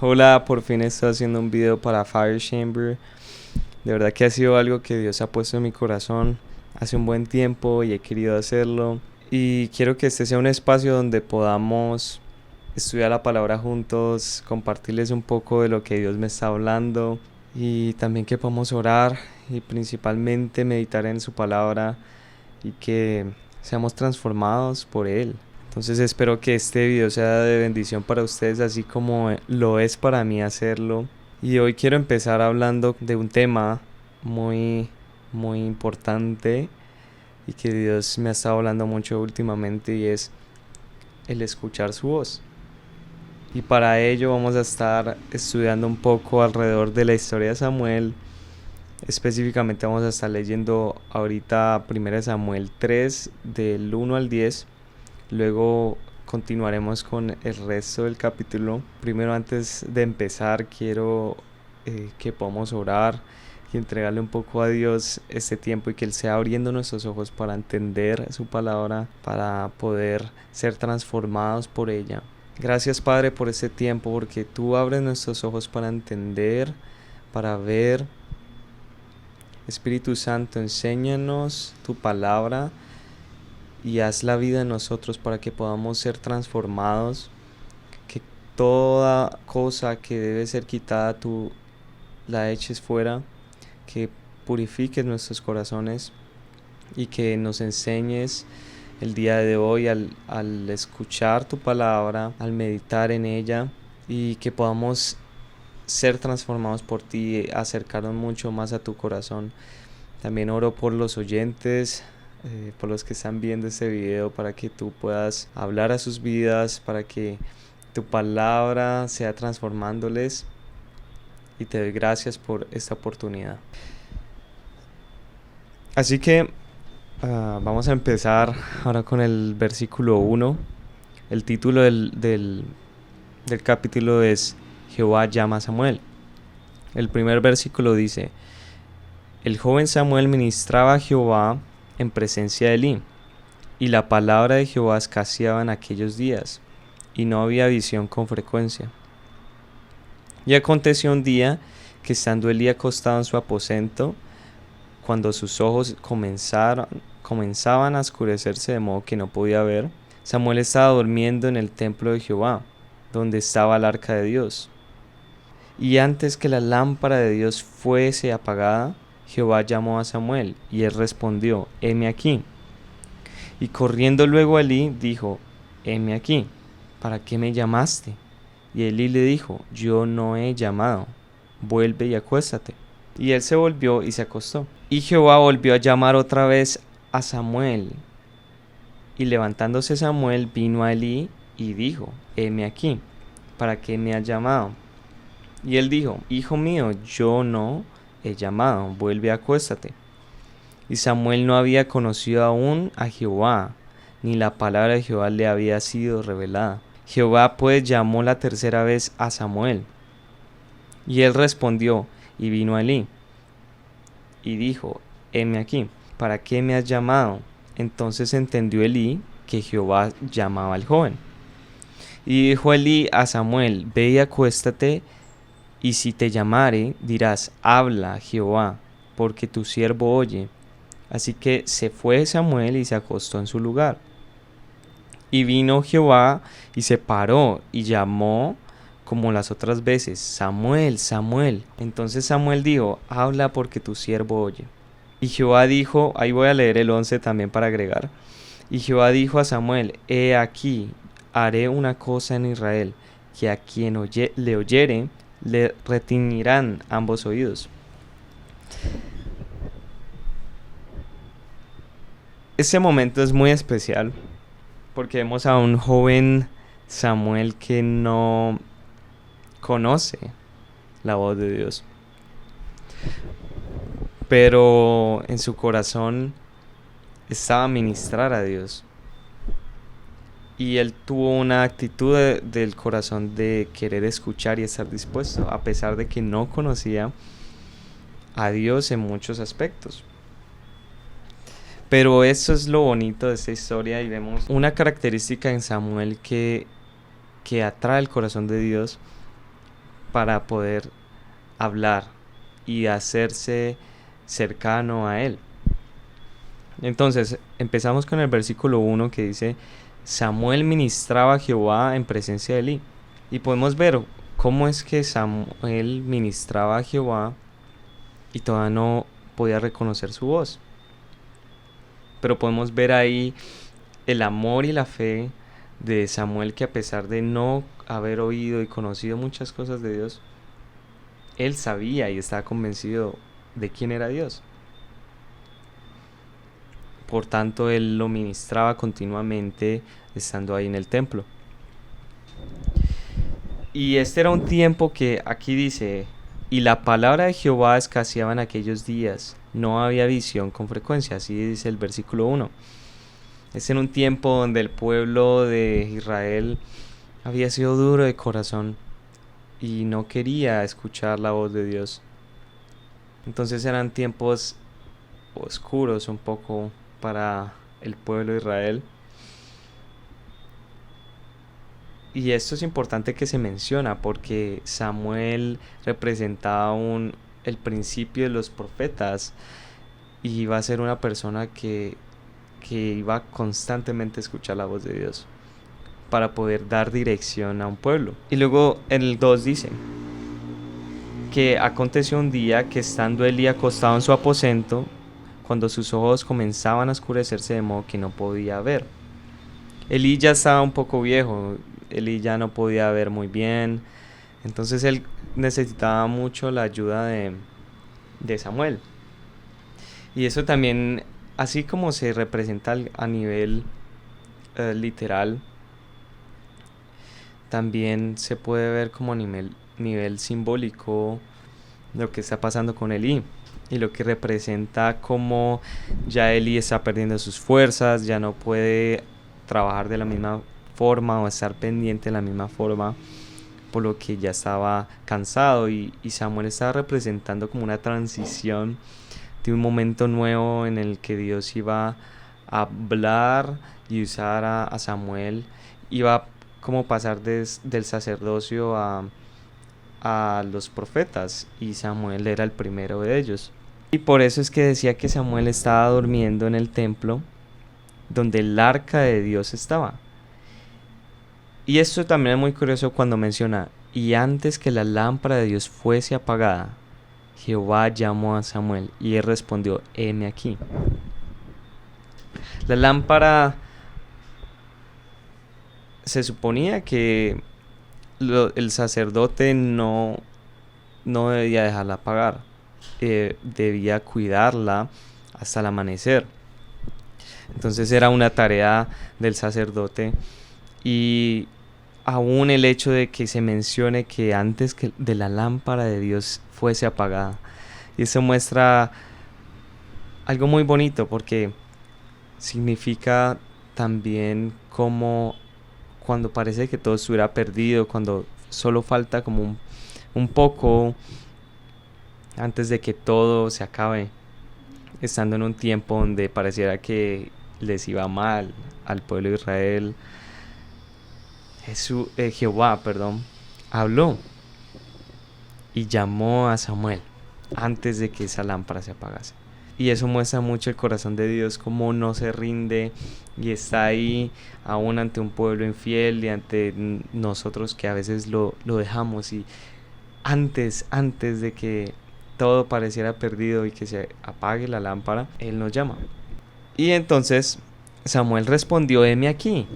Hola, por fin estoy haciendo un video para Fire Chamber. De verdad que ha sido algo que Dios ha puesto en mi corazón hace un buen tiempo y he querido hacerlo. Y quiero que este sea un espacio donde podamos estudiar la palabra juntos, compartirles un poco de lo que Dios me está hablando y también que podamos orar y principalmente meditar en su palabra y que seamos transformados por Él. Entonces espero que este video sea de bendición para ustedes, así como lo es para mí hacerlo. Y hoy quiero empezar hablando de un tema muy importante y que Dios me ha estado hablando mucho últimamente, y es el escuchar su voz. Y para ello vamos a estar estudiando un poco alrededor de la historia de Samuel. Específicamente vamos a estar leyendo ahorita 1 Samuel 3 del 1 al 10. Luego continuaremos con el resto del capítulo. Primero, antes de empezar, quiero que podamos orar y entregarle un poco a Dios este tiempo, y que Él sea abriendo nuestros ojos para entender su palabra, para poder ser transformados por ella. Gracias, Padre, por este tiempo, porque tú abres nuestros ojos para entender, para ver. Espíritu Santo, enséñanos tu palabra y haz la vida en nosotros para que podamos ser transformados, que toda cosa que debe ser quitada tú la eches fuera, que purifiques nuestros corazones y que nos enseñes el día de hoy al escuchar tu palabra, al meditar en ella, y que podamos ser transformados por ti, acercarnos mucho más a tu corazón. También oro por los oyentes, por los que están viendo este video, para que tú puedas hablar a sus vidas, para que tu palabra sea transformándoles, y te doy gracias por esta oportunidad. Así que vamos a empezar ahora con el versículo 1. El título del capítulo es Jehová llama a Samuel. El primer versículo dice: el joven Samuel ministraba a Jehová en presencia de Elí, y la palabra de Jehová escaseaba en aquellos días, y no había visión con frecuencia. Y aconteció un día que, estando Elí acostado en su aposento, cuando sus ojos comenzaban a oscurecerse de modo que no podía ver, Samuel estaba durmiendo en el templo de Jehová, donde estaba el arca de Dios. Y antes que la lámpara de Dios fuese apagada, Jehová llamó a Samuel, y él respondió: heme aquí. Y corriendo luego a Elí, dijo: heme aquí, ¿para qué me llamaste? Y Elí le dijo: yo no he llamado, vuelve y acuéstate. Y él se volvió y se acostó. Y Jehová volvió a llamar otra vez a Samuel. Y levantándose Samuel, vino a Elí y dijo: heme aquí, ¿para qué me has llamado? Y él dijo: hijo mío, yo no he llamado, vuelve, acuéstate. Y Samuel no había conocido aún a Jehová, ni la palabra de Jehová le había sido revelada. Jehová pues llamó la tercera vez a Samuel. Y él respondió y vino a Elí y dijo: heme aquí, ¿para qué me has llamado? Entonces entendió Elí que Jehová llamaba al joven. Y dijo Elí a Samuel: ve y acuéstate, y si te llamare, dirás: habla Jehová, porque tu siervo oye. Así que se fue Samuel y se acostó en su lugar. Y vino Jehová y se paró y llamó como las otras veces: Samuel, Samuel. Entonces Samuel dijo: habla, porque tu siervo oye. Y Jehová dijo, ahí voy a leer el 11 también para agregar. Y Jehová dijo a Samuel: he aquí, haré una cosa en Israel, que a quien le oyere, le retiñirán ambos oídos. Este momento es muy especial porque vemos a un joven Samuel que no conoce la voz de Dios, pero en su corazón estaba ministrar a Dios. Y él tuvo una actitud del corazón de querer escuchar y estar dispuesto, a pesar de que no conocía a Dios en muchos aspectos. Pero eso es lo bonito de esta historia, y vemos una característica en Samuel que atrae el corazón de Dios, para poder hablar y hacerse cercano a él. Entonces, empezamos con el versículo 1 que dice: Samuel ministraba a Jehová en presencia de Elí. Y podemos ver cómo es que Samuel ministraba a Jehová y todavía no podía reconocer su voz. Pero podemos ver ahí el amor y la fe de Samuel, que a pesar de no haber oído y conocido muchas cosas de Dios, él sabía y estaba convencido de quién era Dios. Por tanto, él lo ministraba continuamente estando ahí en el templo. Y este era un tiempo que aquí dice: y la palabra de Jehová escaseaba en aquellos días, no había visión con frecuencia. Así dice el versículo 1. Este era un tiempo donde el pueblo de Israel había sido duro de corazón y no quería escuchar la voz de Dios. Entonces eran tiempos oscuros un poco para el pueblo de Israel. Y esto es importante que se menciona porque Samuel representaba el principio de los profetas y iba a ser una persona que iba constantemente a escuchar la voz de Dios para poder dar dirección a un pueblo. Y luego en el 2 dice que aconteció un día que, estando Elí acostado en su aposento, cuando sus ojos comenzaban a oscurecerse de modo que no podía ver. Elí ya estaba un poco viejo, Elí ya no podía ver muy bien, entonces él necesitaba mucho la ayuda de Samuel. Y eso también, así como se representa a nivel literal, también se puede ver como a nivel simbólico lo que está pasando con Elí. Y lo que representa como ya Elí está perdiendo sus fuerzas, ya no puede trabajar de la misma forma o estar pendiente de la misma forma, por lo que ya estaba cansado. Y Samuel estaba representando como una transición de un momento nuevo en el que Dios iba a hablar y usar a Samuel. Iba como pasar del sacerdocio a los profetas, y Samuel era el primero de ellos. Y por eso es que decía que Samuel estaba durmiendo en el templo donde el arca de Dios estaba. Y esto también es muy curioso cuando menciona: y antes que la lámpara de Dios fuese apagada, Jehová llamó a Samuel, y él respondió: heme aquí. La lámpara, se suponía que el sacerdote no debía dejarla apagar, debía cuidarla hasta el amanecer. Entonces era una tarea del sacerdote. Y aún el hecho de que se mencione que antes que de la lámpara de Dios fuese apagada, y eso muestra algo muy bonito, porque significa también como cuando parece que todo estuviera perdido, cuando solo falta como un poco antes de que todo se acabe, estando en un tiempo donde pareciera que les iba mal al pueblo de Israel, Jehová habló y llamó a Samuel antes de que esa lámpara se apagase. Y eso muestra mucho el corazón de Dios, cómo no se rinde y está ahí aún ante un pueblo infiel y ante nosotros que a veces lo dejamos, y antes de que todo pareciera perdido y que se apague la lámpara, Él nos llama. Y entonces Samuel respondió: heme aquí.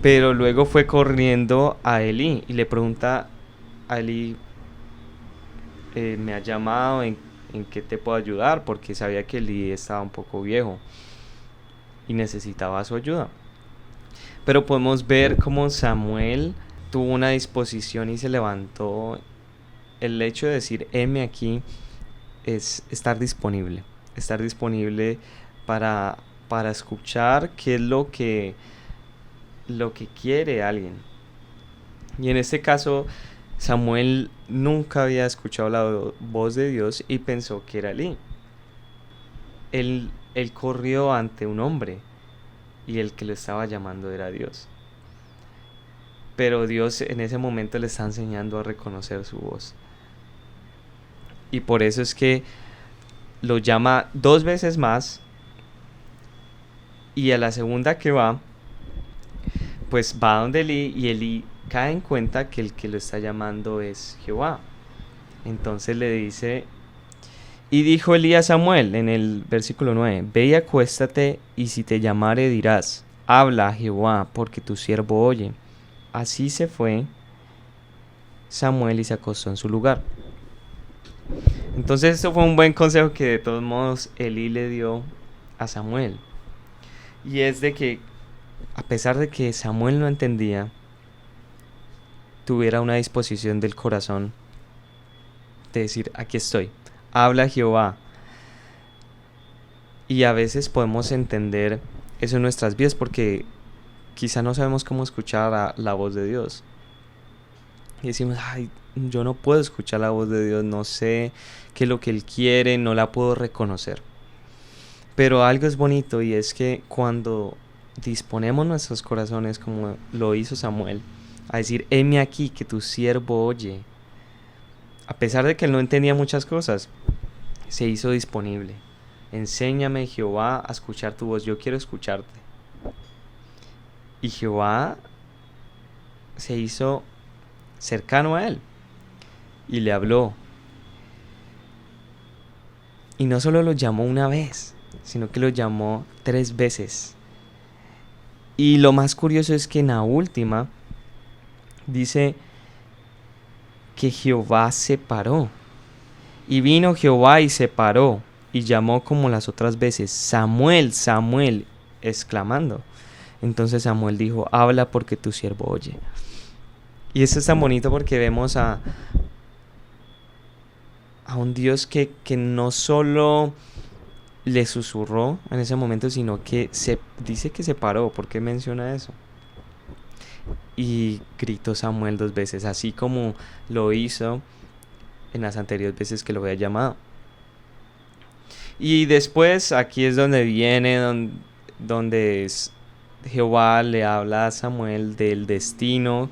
Pero luego fue corriendo a Elí y le pregunta a Elí: me ha llamado, ¿en qué te puedo ayudar? Porque sabía que Elí estaba un poco viejo y necesitaba su ayuda. Pero podemos ver cómo Samuel tuvo una disposición y se levantó. El hecho de decir heme aquí es estar disponible para escuchar qué es lo que quiere alguien. Y en este caso, Samuel nunca había escuchado la voz de Dios y pensó que era Elí. Él corrió ante un hombre y el que lo estaba llamando era Dios. pero Dios en ese momento le está enseñando a reconocer su voz. Y por eso es que lo llama 2 veces más, y a la segunda que va, pues va donde Elí, y Elí cae en cuenta que el que lo está llamando es Jehová. Entonces le dice, y dijo Elí a Samuel en el versículo 9, ve y acuéstate, y si te llamare dirás, habla Jehová, porque tu siervo oye. Así se fue Samuel y se acostó en su lugar. Entonces esto fue un buen consejo que de todos modos Elí le dio a Samuel. Y es de que a pesar de que Samuel no entendía, tuviera una disposición del corazón de decir, aquí estoy, habla Jehová. Y a veces podemos entender eso en nuestras vidas porque quizá no sabemos cómo escuchar la voz de Dios. Y decimos, ay, yo no puedo escuchar la voz de Dios, no sé qué es lo que Él quiere, no la puedo reconocer. Pero algo es bonito, y es que cuando disponemos nuestros corazones, como lo hizo Samuel, a decir, heme aquí, que tu siervo oye, a pesar de que él no entendía muchas cosas, se hizo disponible. Enséñame, Jehová, a escuchar tu voz, yo quiero escucharte. Y Jehová se hizo cercano a él y le habló. Y no solo lo llamó una vez, sino que lo llamó 3 veces. Y lo más curioso es que en la última dice que Jehová se paró. Y vino Jehová y se paró y llamó como las otras veces, Samuel, Samuel, exclamando. Entonces Samuel dijo, habla porque tu siervo oye. Y esto es tan bonito porque vemos a un Dios que no solo le susurró en ese momento, sino que se dice que se paró. ¿Por qué menciona eso? Y gritó Samuel 2 veces, así como lo hizo en las anteriores veces que lo había llamado. Y después aquí es donde viene, donde Jehová le habla a Samuel del destino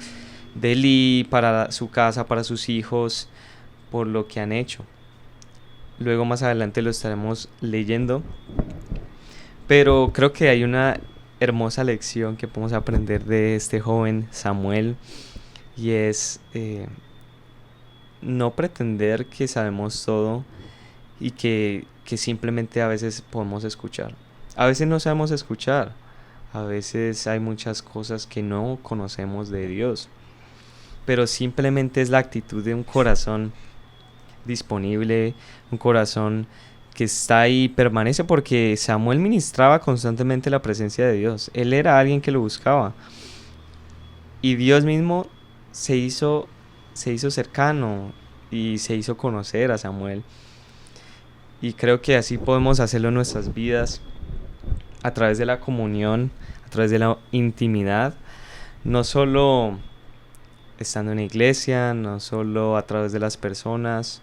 de Elí para su casa, para sus hijos, por lo que han hecho. Luego más adelante lo estaremos leyendo. Pero creo que hay una hermosa lección que podemos aprender de este joven Samuel, y es no pretender que sabemos todo y que simplemente a veces podemos escuchar. A veces no sabemos escuchar, a veces hay muchas cosas que no conocemos de Dios, pero simplemente es la actitud de un corazón disponible, un corazón que está ahí y permanece, porque Samuel ministraba constantemente la presencia de Dios. Él era alguien que lo buscaba, y Dios mismo se hizo cercano y se hizo conocer a Samuel. Y creo que así podemos hacerlo en nuestras vidas, a través de la comunión, a través de la intimidad, no solo estando en la iglesia, no solo a través de las personas,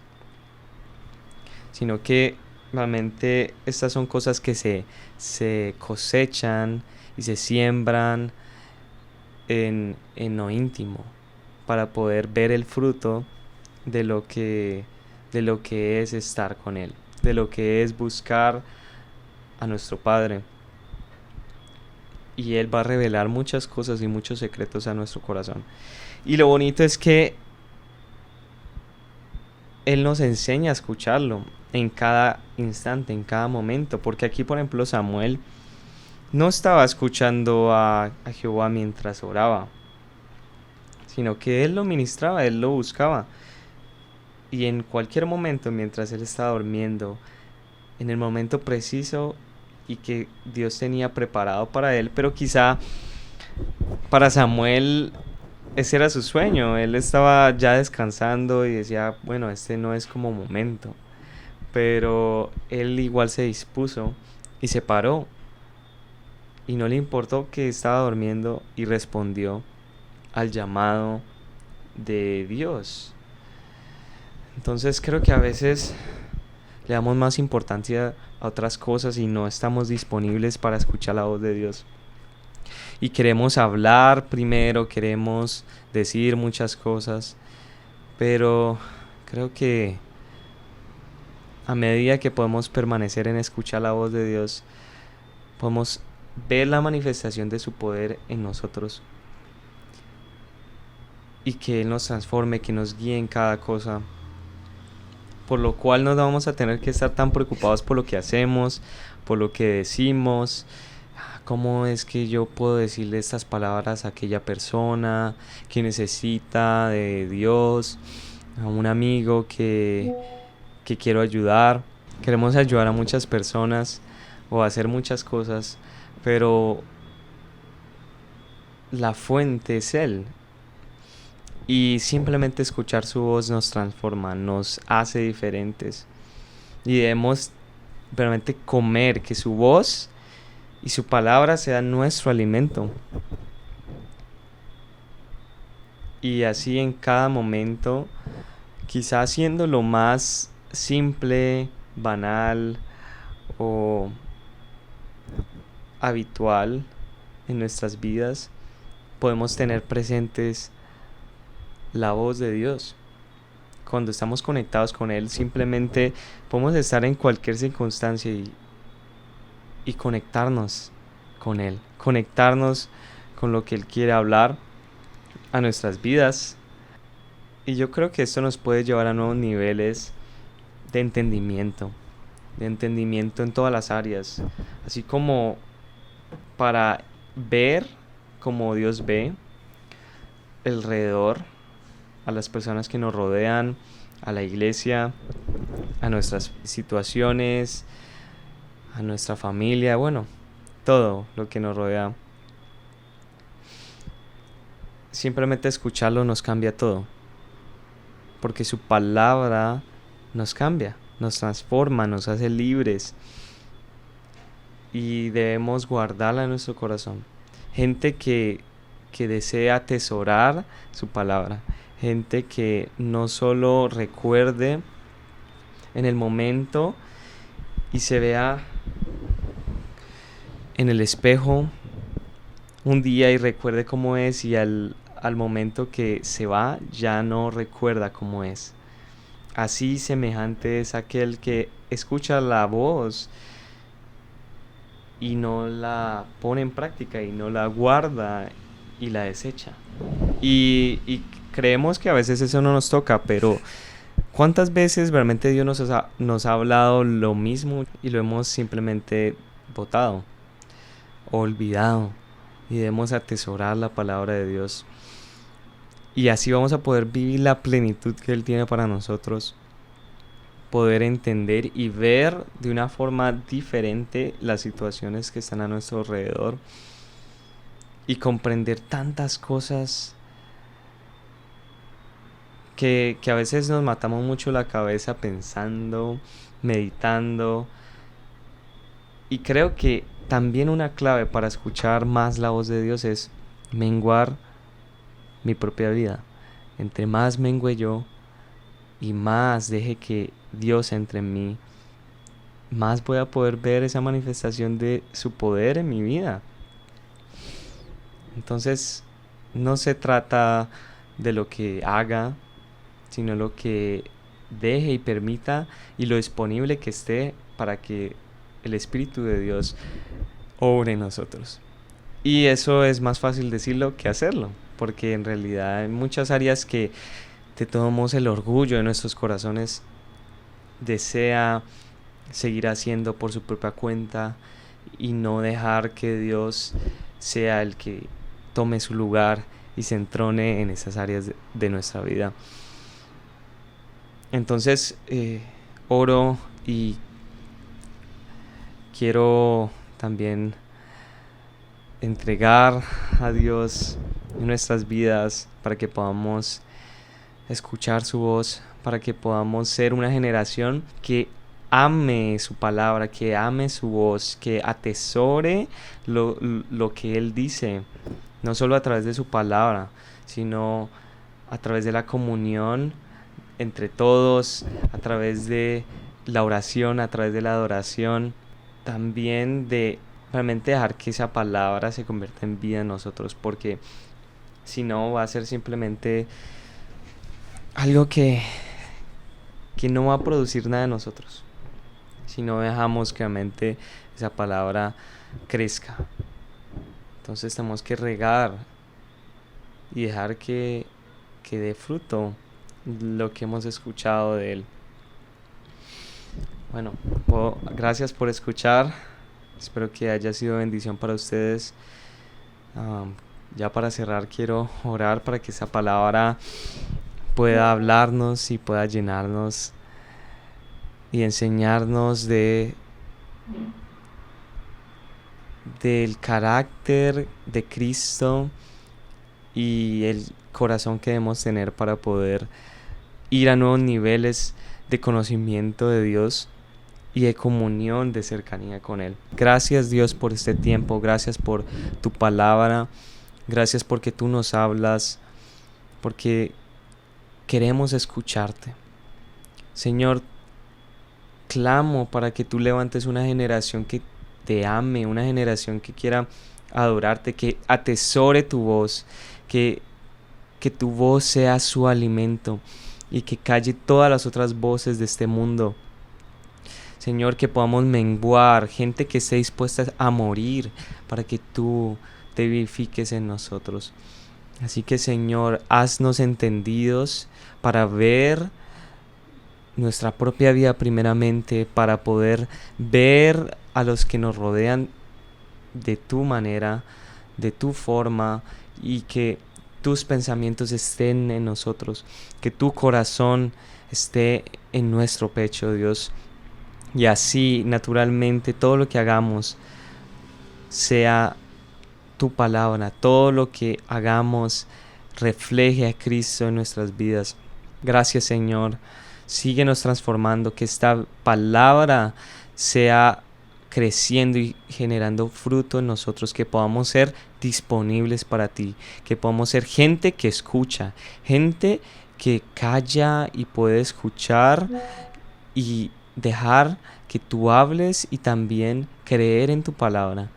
sino que realmente estas son cosas que se cosechan y se siembran en lo íntimo, para poder ver el fruto de lo que es estar con Él, de lo que es buscar a nuestro Padre. Y Él va a revelar muchas cosas y muchos secretos a nuestro corazón. Y lo bonito es que Él nos enseña a escucharlo en cada instante, en cada momento. Porque aquí, por ejemplo, Samuel no estaba escuchando a Jehová mientras oraba, sino que él lo ministraba, él lo buscaba. Y en cualquier momento, mientras él estaba durmiendo, en el momento preciso y que Dios tenía preparado para él, pero quizá para Samuel ese era su sueño, él estaba ya descansando y decía, bueno, este no es como momento, pero él igual se dispuso y se paró y no le importó que estaba durmiendo, y respondió al llamado de Dios. Entonces creo que a veces le damos más importancia a otras cosas y no estamos disponibles para escuchar la voz de Dios. y queremos hablar primero, queremos decir muchas cosas, pero creo que a medida que podemos permanecer en escuchar la voz de Dios, podemos ver la manifestación de su poder en nosotros y que Él nos transforme, que nos guíe en cada cosa, por lo cual no vamos a tener que estar tan preocupados por lo que hacemos, por lo que decimos. ¿Cómo es que yo puedo decirle estas palabras a aquella persona que necesita de Dios, a un amigo que quiero ayudar? Queremos ayudar a muchas personas o hacer muchas cosas, pero la fuente es Él. Y simplemente escuchar su voz nos transforma, nos hace diferentes. Y debemos realmente comer, que su voz y su palabra sea nuestro alimento. Y así en cada momento, quizás siendo lo más simple, banal o habitual en nuestras vidas, podemos tener presentes la voz de Dios. Cuando estamos conectados con Él, simplemente podemos estar en cualquier circunstancia y conectarnos con Él, conectarnos con lo que Él quiere hablar a nuestras vidas. Y yo creo que esto nos puede llevar a nuevos niveles de entendimiento en todas las áreas, así como para ver como Dios ve alrededor, a las personas que nos rodean, a la iglesia, a nuestras situaciones, a nuestra familia, bueno, todo lo que nos rodea. Simplemente escucharlo nos cambia todo, porque su palabra nos cambia, nos transforma, nos hace libres y debemos guardarla en nuestro corazón. Gente que desea atesorar su palabra, gente que no solo recuerde en el momento y se vea en el espejo un día y recuerde cómo es, y al momento que se va ya no recuerda cómo es. Así semejante es aquel que escucha la voz y no la pone en práctica y no la guarda y la desecha. Y creemos que a veces eso no nos toca, pero ¿cuántas veces realmente Dios nos ha hablado lo mismo y lo hemos simplemente botado, olvidado? Y debemos atesorar la palabra de Dios. Y así vamos a poder vivir la plenitud que Él tiene para nosotros. Poder entender y ver de una forma diferente las situaciones que están a nuestro alrededor. Y comprender tantas cosas que a veces nos matamos mucho la cabeza pensando, meditando. Y creo que también una clave para escuchar más la voz de Dios es menguar mi propia vida. Entre más mengue yo y más deje que Dios entre en mí, más voy a poder ver esa manifestación de su poder en mi vida. Entonces, no se trata de lo que haga, sino lo que deje y permita y lo disponible que esté para que el Espíritu de Dios obre en nosotros. Y eso es más fácil decirlo que hacerlo, porque en realidad hay muchas áreas que de todos modos el orgullo de nuestros corazones desea seguir haciendo por su propia cuenta y no dejar que Dios sea el que tome su lugar y se entrone en esas áreas de nuestra vida. Entonces oro y quiero también entregar a Dios nuestras vidas para que podamos escuchar su voz, para que podamos ser una generación que ame su palabra, que ame su voz, que atesore lo que Él dice, no solo a través de su palabra, sino a través de la comunión entre todos, a través de la oración, a través de la adoración, también de realmente dejar que esa palabra se convierta en vida en nosotros, porque si no va a ser simplemente algo que no va a producir nada en nosotros, si no dejamos que realmente esa palabra crezca. Entonces tenemos que regar y dejar que dé fruto lo que hemos escuchado de él. Bueno, gracias por escuchar. Espero que haya sido bendición para ustedes. Ya para cerrar quiero orar para que esa palabra pueda hablarnos y pueda llenarnos y enseñarnos del carácter de Cristo y el corazón que debemos tener para poder ir a nuevos niveles de conocimiento de Dios y de comunión, de cercanía con Él. Gracias, Dios, por este tiempo. Gracias por tu palabra. Gracias porque tú nos hablas, porque queremos escucharte. Señor, clamo para que tú levantes una generación que te ame, una generación que quiera adorarte, que atesore tu voz, que tu voz sea su alimento y que calle todas las otras voces de este mundo. Señor, que podamos menguar, gente que esté dispuesta a morir para que tú te vivifiques en nosotros. Así que, Señor, haznos entendidos para ver nuestra propia vida primeramente, para poder ver a los que nos rodean de tu manera, de tu forma, y que tus pensamientos estén en nosotros, que tu corazón esté en nuestro pecho, Dios. Y así, naturalmente, todo lo que hagamos sea tu palabra, todo lo que hagamos refleje a Cristo en nuestras vidas. Gracias, Señor. Síguenos transformando, que esta palabra sea creciendo y generando fruto en nosotros, que podamos ser disponibles para ti, que podamos ser gente que escucha, gente que calla y puede escuchar y dejar que tú hables y también creer en tu palabra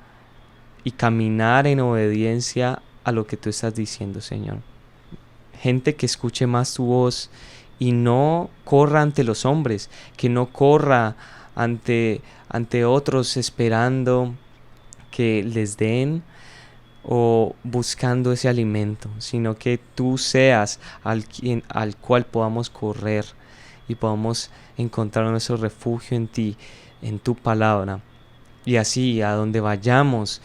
y caminar en obediencia a lo que tú estás diciendo, Señor. Gente que escuche más tu voz y no corra ante los hombres, que no corra ante otros esperando que les den o buscando ese alimento, sino que tú seas al cual podamos correr y podamos encontrar nuestro refugio en ti, en tu palabra. Y así, a donde vayamos,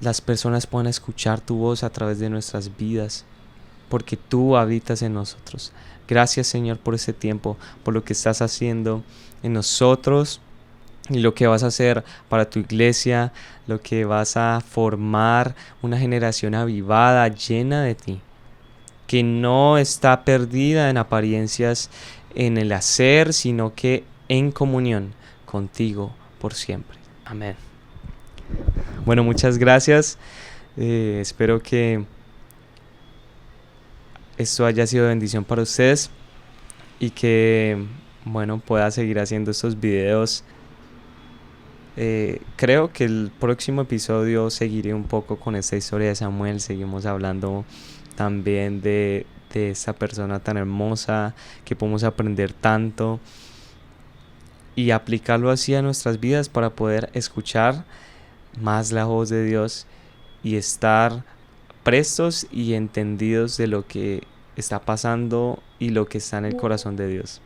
las personas puedan escuchar tu voz a través de nuestras vidas, porque tú habitas en nosotros. Gracias, Señor, por este tiempo, por lo que estás haciendo en nosotros y lo que vas a hacer para tu iglesia, lo que vas a formar una generación avivada, llena de ti, que no está perdida en apariencias, en el hacer, sino que en comunión contigo por siempre. Amén. Bueno, muchas gracias. Espero que esto haya sido bendición para ustedes y que, bueno, pueda seguir haciendo estos videos. Creo que el próximo episodio seguiré un poco con esta historia de Samuel. Seguimos hablando también de esta persona tan hermosa, que podemos aprender tanto y aplicarlo así a nuestras vidas para poder escuchar más la voz de Dios y estar prestos y entendidos de lo que está pasando y lo que está en el corazón de Dios.